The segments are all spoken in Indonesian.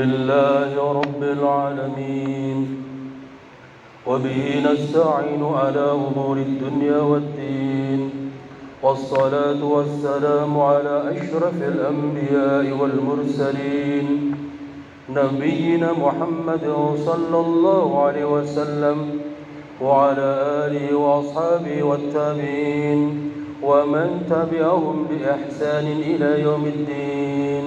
لله رب العالمين وبه نستعين على أمور الدنيا والدين والصلاة والسلام على أشرف الأنبياء والمرسلين نبينا محمد صلى الله عليه وسلم وعلى آله وأصحابه والتابعين ومن تبعهم بإحسان إلى يوم الدين.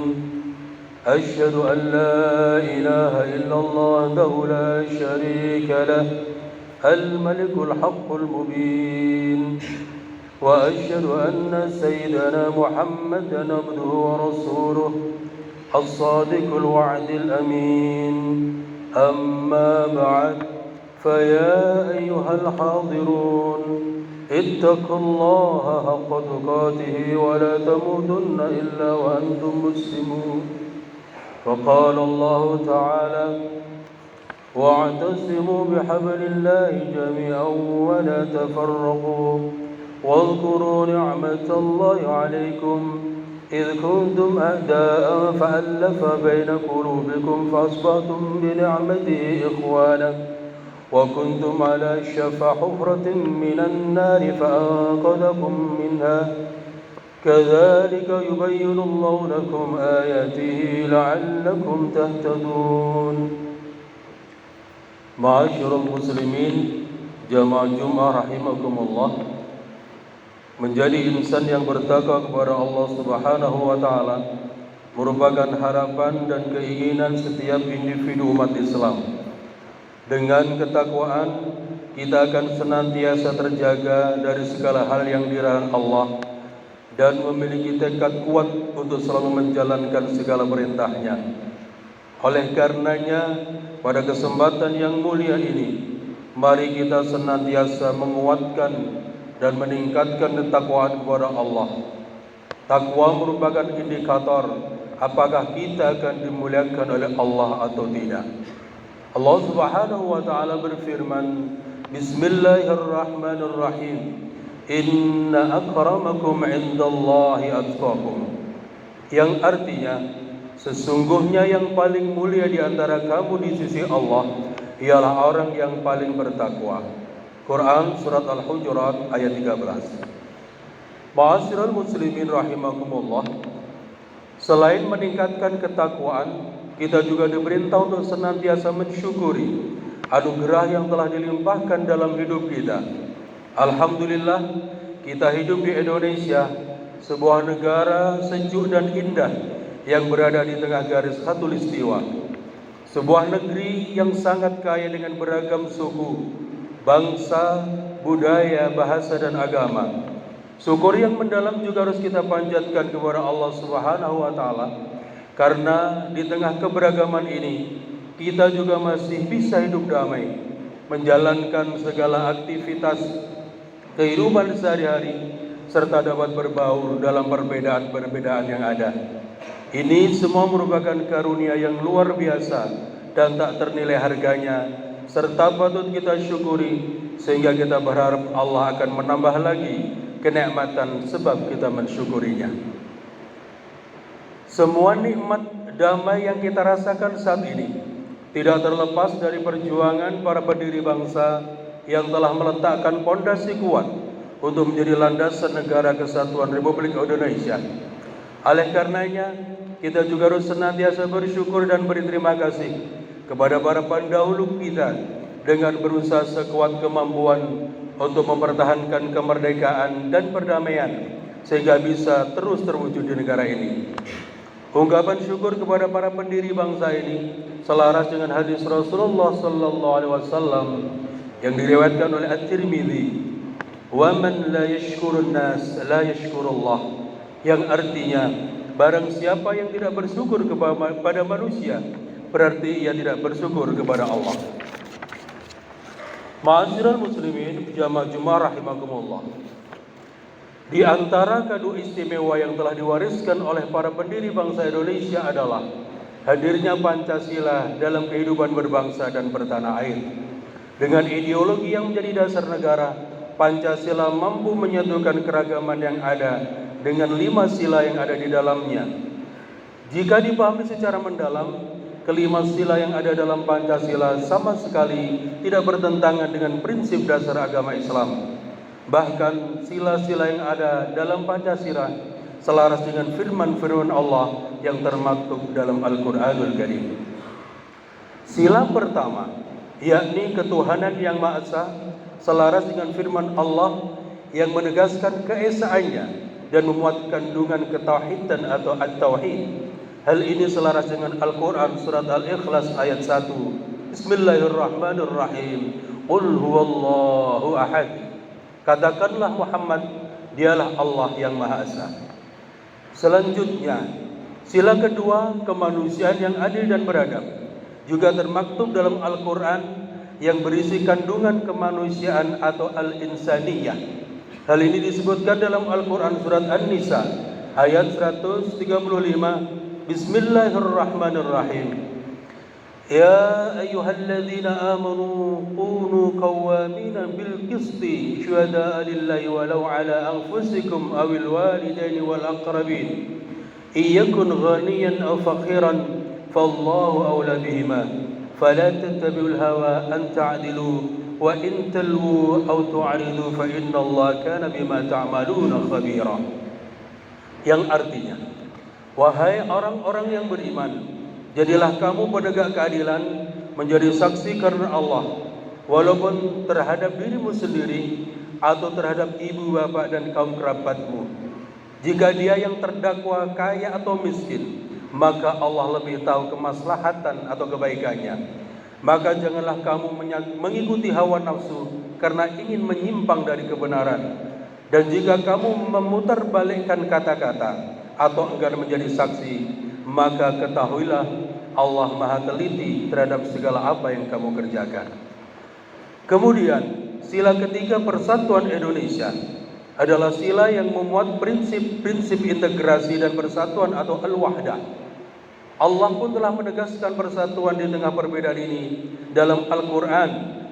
أشهد أن لا إله إلا الله وحده لا شريك له الملك الحق المبين، وأشهد أن سيدنا محمدا عبده ورسوله الصادق الوعد الأمين. أما بعد، فيا أيها الحاضرون اتقوا الله حق تقاته ولا تموتن إلا وأنتم مسلمون. وقال الله تعالى: واعتصموا بحبل الله جميعا ولا تفرقوا واذكروا نعمة الله عليكم إذ كنتم أعداء فألف بين قلوبكم فأصبحتم بنعمته إخوانا وكنتم على شفا حفرة من النار فأنقذكم منها كذلك يبين الله لكم آياته لعلكم تهتدون. Ma'asyiral muslimin, jamaah Jumat rahimakumullah. Menjadi insan yang bertakwa kepada Allah Subhanahu wa taala merupakan harapan dan keinginan setiap individu umat Islam. Dengan ketakwaan, kita akan senantiasa terjaga dari segala hal yang dilarang Allah dan memiliki tekad kuat untuk selalu menjalankan segala perintahnya. Oleh karenanya, pada kesempatan yang mulia ini, mari kita senantiasa menguatkan dan meningkatkan ketakwaan kepada Allah. Takwa merupakan indikator apakah kita akan dimuliakan oleh Allah atau tidak. Allah Subhanahu wa taala berfirman, Bismillahirrahmanirrahim. Inna akramakum indallahi atqakum. Yang artinya, sesungguhnya yang paling mulia di antara kamu di sisi Allah ialah orang yang paling bertakwa. Quran surat Al-Hujurat ayat 13. Ma'asyiral muslimin rahimakumullah. Selain meningkatkan ketakwaan, kita juga diperintah untuk senantiasa mensyukuri anugerah yang telah dilimpahkan dalam hidup kita. Alhamdulillah, kita hidup di Indonesia, sebuah negara sejuk dan indah yang berada di tengah garis khatulistiwa. Sebuah negeri yang sangat kaya dengan beragam suku, bangsa, budaya, bahasa dan agama. Syukur yang mendalam juga harus kita panjatkan kepada Allah Subhanahu wa taala, karena di tengah keberagaman ini kita juga masih bisa hidup damai, menjalankan segala aktivitas kehidupan sehari-hari serta dapat berbaur dalam perbedaan-perbedaan yang ada. Ini semua merupakan karunia yang luar biasa dan tak ternilai harganya, serta patut kita syukuri, sehingga kita berharap Allah akan menambah lagi kenikmatan sebab kita mensyukurinya. Semua nikmat damai yang kita rasakan saat ini tidak terlepas dari perjuangan para pendiri bangsa yang telah meletakkan pondasi kuat untuk menjadi landasan negara kesatuan Republik Indonesia. Oleh karenanya, kita juga harus senantiasa bersyukur dan berterima kasih kepada para pendahulu kita dengan berusaha sekuat kemampuan untuk mempertahankan kemerdekaan dan perdamaian sehingga bisa terus terwujud di negara ini. Ungkapan syukur kepada para pendiri bangsa ini selaras dengan hadis Rasulullah sallallahu alaihi wasallam yang diriwayatkan oleh At-Tirmidzi, "Wa man la yashkurun nas la yashkurullah." Yang artinya, barang siapa yang tidak bersyukur kepada manusia, berarti ia tidak bersyukur kepada Allah. Ma'asyiral muslimin, jamaah Jumat rahimakumullah. Di antara kado istimewa yang telah diwariskan oleh para pendiri bangsa Indonesia adalah hadirnya Pancasila dalam kehidupan berbangsa dan bertanah air. Dengan ideologi yang menjadi dasar negara, Pancasila mampu menyatukan keragaman yang ada dengan 5 sila yang ada di dalamnya. Jika dipahami secara mendalam, kelima sila yang ada dalam Pancasila sama sekali tidak bertentangan dengan prinsip dasar agama Islam. Bahkan sila-sila yang ada dalam Pancasila selaras dengan firman-firman Allah yang termaktub dalam Al-Quranul Karim. Sila pertama, yakni ketuhanan yang Maha Esa, selaras dengan firman Allah yang menegaskan keesaannya dan memuat kandungan ketauhidan atau at-tauhid. Hal ini selaras dengan Al-Quran surat Al-Ikhlas ayat 1. Bismillahirrahmanirrahim. Qul huwallahu ahad. Katakanlah Muhammad, dialah Allah yang Maha Esa. Selanjutnya, sila kedua, kemanusiaan yang adil dan beradab, juga termaktub dalam Al-Quran yang berisi kandungan kemanusiaan atau al-insaniyah. Hal ini disebutkan dalam Al-Quran surat An-Nisa ayat 135. Bismillahirrahmanirrahim. Ya ayyuhalladzina amanu kunu qawwamina bil qisti syuhada'a lillahi walau ala anfusikum awil walidaini wal aqrabin iyakun ghaniyan aw faqiran fallahu awla bihima fala tattabi'ul hawa an ta'dilu wa in talwu aw tu'ridu fa innallaha kana bima ta'maluna khabira. Yang artinya, wahai orang-orang yang beriman, jadilah kamu penegak keadilan, menjadi saksi karena Allah, walaupun terhadap dirimu sendiri atau terhadap ibu bapak dan kaum kerabatmu. Jika dia yang terdakwa kaya atau miskin, maka Allah lebih tahu kemaslahatan atau kebaikannya. Maka janganlah kamu mengikuti hawa nafsu karena ingin menyimpang dari kebenaran. Dan jika kamu memutarbalikkan kata-kata atau enggan menjadi saksi, maka ketahuilah Allah Maha teliti terhadap segala apa yang kamu kerjakan. Kemudian sila ketiga persatuan Indonesia adalah sila yang memuat prinsip-prinsip integrasi dan persatuan atau al-wahdah. Allah pun telah menegaskan persatuan di tengah perbedaan ini dalam Al-Quran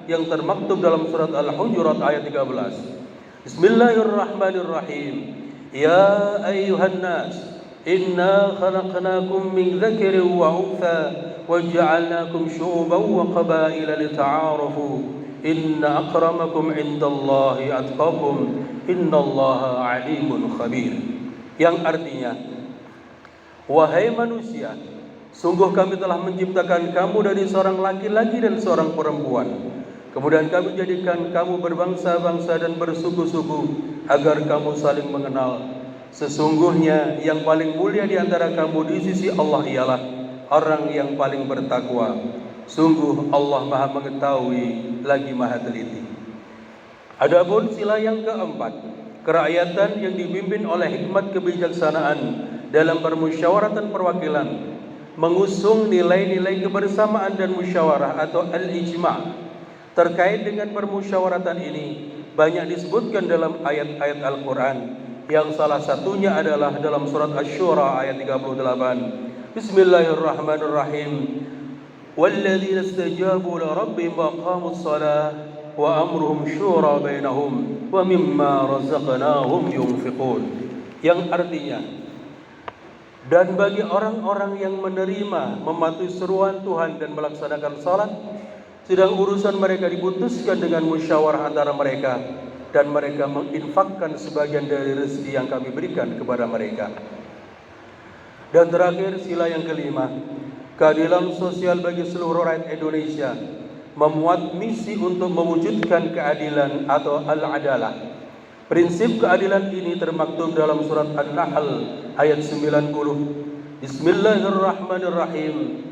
yang termaktub dalam surat Al-Hujurat ayat 13. Bismillahirrahmanirrahim. Ya ayyuhan nas, inna khalaqnakum min dzakarin wa untha wa ja'alnakum syu'uban wa qabaila lita'arafu. Inna akramakum indallahi atqakum. Innallaha alimun khabir. Yang artinya, wahai manusia, sungguh kami telah menciptakan kamu dari seorang laki-laki dan seorang perempuan. Kemudian kami jadikan kamu berbangsa-bangsa dan bersuku-suku agar kamu saling mengenal. Sesungguhnya yang paling mulia di antara kamu di sisi Allah ialah orang yang paling bertakwa. Sungguh Allah Maha mengetahui lagi Maha teliti. Adapun sila yang keempat, kerakyatan yang dipimpin oleh hikmat kebijaksanaan dalam permusyawaratan perwakilan, mengusung nilai-nilai kebersamaan dan musyawarah atau al-ijma'. Terkait dengan permusyawaratan ini banyak disebutkan dalam ayat-ayat Al-Quran, yang salah satunya adalah dalam surat Asy-Syura ayat 38. Bismillahirrahmanirrahim. Walladzina istajabu li rabbihim wa aqamus shalah wa amruhum syura bainahum wa mimma razaqnahum yunfiqun. Yang artinya, dan bagi orang-orang yang menerima, mematuhi seruan Tuhan dan melaksanakan salat, sedang urusan mereka diputuskan dengan musyawarah antara mereka, dan mereka menginfakkan sebagian dari rezeki yang kami berikan kepada mereka. Dan terakhir, sila yang kelima, keadilan sosial bagi seluruh rakyat Indonesia, memuat misi untuk mewujudkan keadilan atau al-adalah. Prinsip keadilan ini termaktub dalam surat An-Nahl ayat 90. Bismillahirrahmanirrahim.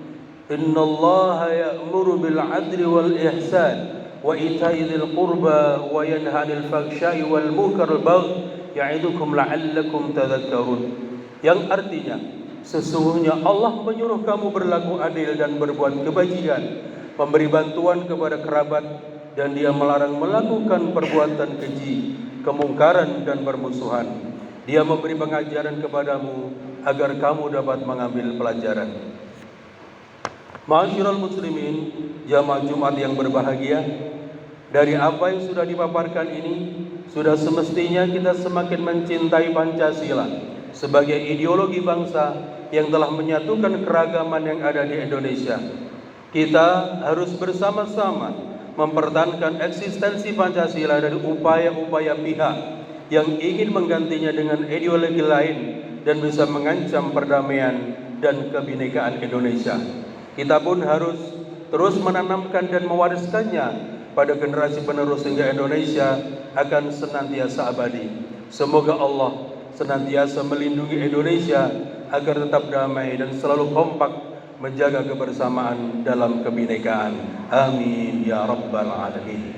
Innallaha ya'muru bil 'adli wal ihsan wa ita'i dzil qurba wa yanha 'anil fahsya'i wal munkaril baghi ya'idukum la'allakum tadhakkarun. Yang artinya, sesungguhnya Allah menyuruh kamu berlaku adil dan berbuat kebajikan, memberi bantuan kepada kerabat, dan Dia melarang melakukan perbuatan keji, kemungkaran dan permusuhan. Dia memberi pengajaran kepadamu agar kamu dapat mengambil pelajaran. Ma'asyiral muslimin, jamaah Jumat yang berbahagia, dari apa yang sudah dipaparkan ini, sudah semestinya kita semakin mencintai Pancasila sebagai ideologi bangsa yang telah menyatukan keragaman yang ada di Indonesia. Kita harus bersama-sama mempertahankan eksistensi Pancasila dari upaya-upaya pihak yang ingin menggantinya dengan ideologi lain dan bisa mengancam perdamaian dan kebinekaan Indonesia. Kita pun harus terus menanamkan dan mewariskannya pada generasi penerus hingga Indonesia akan senantiasa abadi. Semoga Allah senantiasa melindungi Indonesia agar tetap damai dan selalu kompak menjaga kebersamaan dalam kebinekaan. Amin ya rabbal alamin.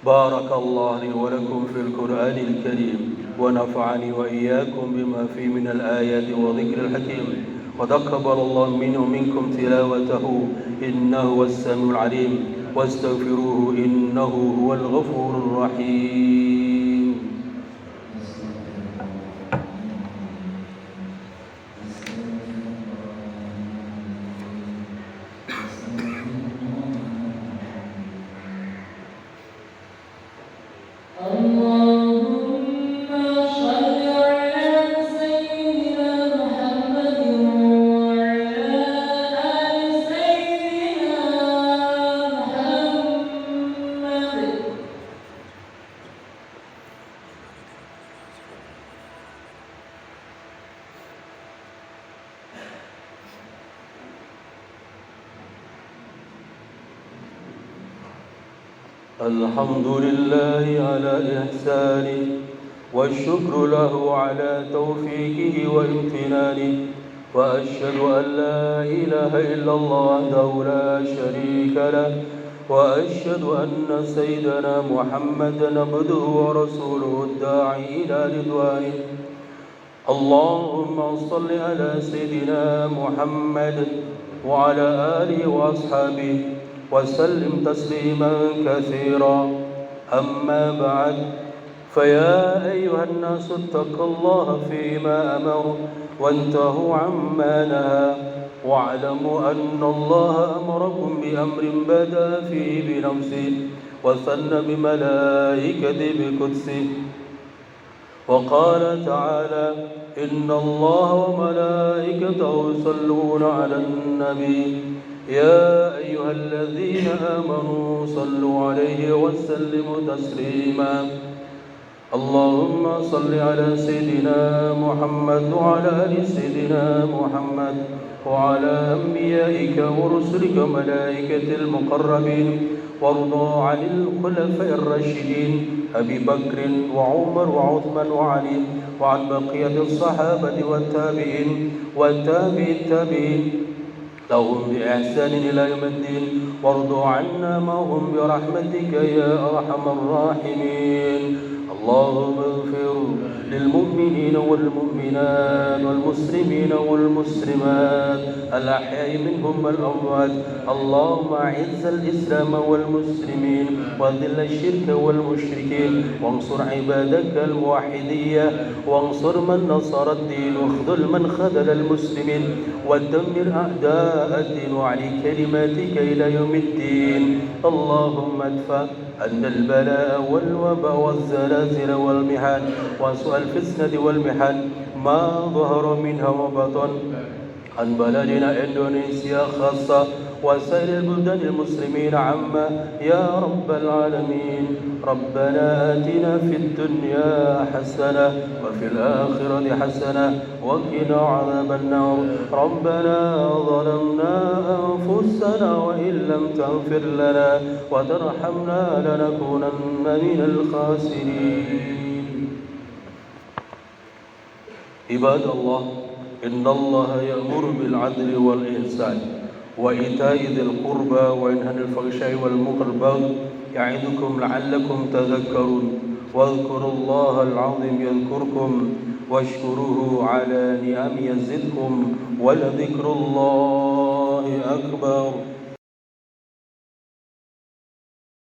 Barakallahu li wa lakum fil Qur'anil Karim wa nafa'ani wa iyyakum bima fi min al-ayati wa dhikril hakim wa taqabbalallahu minni wa minkum tilawatahu innahu was-sami'ul 'alim wastaghfiruhu innahu huwal ghafurur rahim. الحمد لله على إحسانه والشكر له على توفيقه وامتنانه وأشهد أن لا إله إلا الله وحده لا شريك له وأشهد أن سيدنا محمدا عبده ورسوله الداعي إلى رضوانه. اللهم صل على سيدنا محمد وعلى آله وأصحابه وسلم تسليما كثيرا. أما بعد، فيا أيها الناس اتقوا الله فيما أمر وانتهوا عما نهى واعلموا أن الله أمركم بأمر بدأ فيه بنفسه وثنى بملائكته بقدسه وقال تعالى إن الله وملائكته يصلون على النبي يا أيها الذين آمنوا صلوا عليه وسلموا تسليما. اللهم صل على سيدنا محمد وعلى آل سيدنا محمد وعلى أنبيائك ورسلك وملائكة المقربين وارضى عن الخلفاء الراشدين أبي بكر وعمر وعثمان وعلي وعن بقية الصحابة والتابعين والتابعي التابعين لهم بإحسان إلى يوم الدين وارضوا عنا معهم برحمتك يا أرحم الراحمين. اللهم اغفر للمؤمنين والمؤمنات والمسلمين والمسلمات الأحياء منهم والأموات. اللهم أعز الإسلام والمسلمين وذل الشرك والمشركين وانصر عبادك الموحدية وانصر من نصر الدين واخذل من خذل المسلمين ودمر أعداء الدين وعلي كلماتك إلى يوم الدين. اللهم ادفع أن البلاء والوباء والزلازل والمحن وسوء الفتنة والمحن ما ظهر منها وبطن عن بلدنا إندونيسيا خاصة وسائر البلدان المسلمين عامة يا رب العالمين. ربنا آتنا في الدنيا حسنة وفي الآخرة حسنة وقنا عذاب النار. ربنا ظلمنا أنفسنا وإن لم تغفر لنا وترحمنا لنكونن من الخاسرين. عباد الله، إن الله يأمر بالعدل والإحسان وإيتاء ذي القربى وينهى عن الفحشاء والمنكر والبغي يعظكم لعلكم تذكرون. واذكروا الله العظيم يذكركم واشكروه على نعمه يزدكم ولذكر الله أكبر.